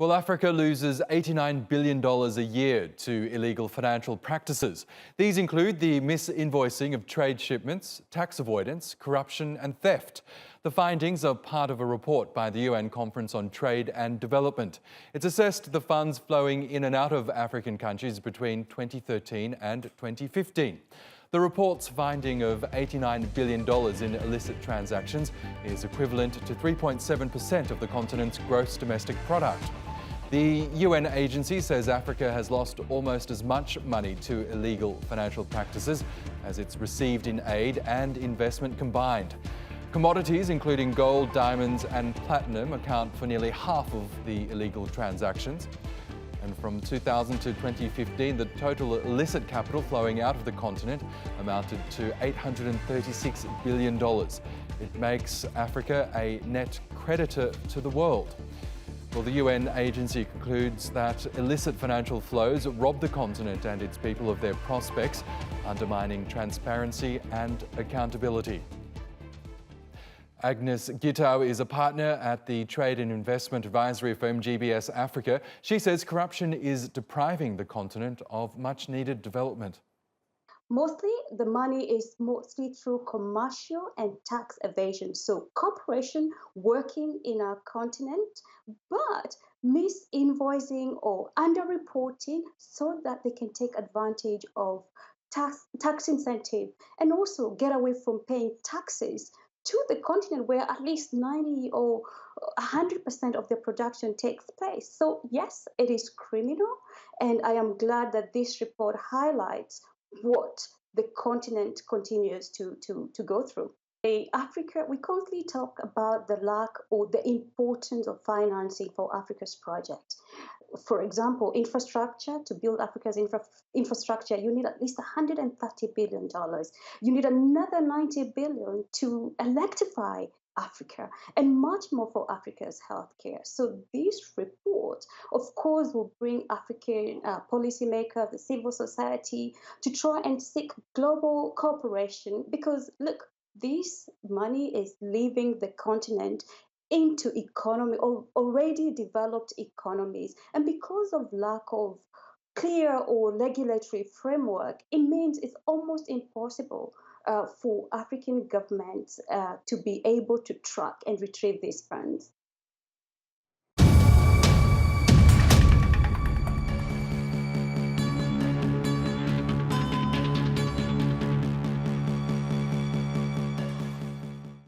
Well, Africa loses $89 billion a year to illegal financial practices. These include the misinvoicing of trade shipments, tax avoidance, corruption and theft. The findings are part of a report by the UN Conference on Trade and Development. It's assessed the funds flowing in and out of African countries between 2013 and 2015. The report's finding of $89 billion in illicit transactions is equivalent to 3.7% of the continent's gross domestic product. The UN agency says Africa has lost almost as much money to illegal financial practices as it's received in aid and investment combined. Commodities, including gold, diamonds and platinum, account for nearly half of the illegal transactions. And from 2000 to 2015, the total illicit capital flowing out of the continent amounted to $836 billion. It makes Africa a net creditor to the world. Well, the UN agency concludes that illicit financial flows rob the continent and its people of their prospects, undermining transparency and accountability. Agnes Gitau is a partner at the trade and investment advisory firm GBS Africa. She says corruption is depriving the continent of much-needed development. Mostly, the money is mostly through commercial and tax evasion. So, corporation working in our continent, but misinvoicing or underreporting so that they can take advantage of tax incentive and also get away from paying taxes to the continent where at least 90 or 100% of their production takes place. So, yes, it is criminal, and I am glad that this report highlights what the continent continues to go through. Africa, we constantly talk about the lack or the importance of financing for Africa's project. For example, infrastructure, to build Africa's infrastructure, you need at least $130 billion. You need another $90 billion to electrify Africa, and much more for Africa's healthcare. So this report, of course, will bring African policymakers, the civil society, to try and seek global cooperation because, look, this money is leaving the continent into already developed economies. And because of lack of clear or regulatory framework, it means it's almost impossible for African governments to be able to track and retrieve these funds.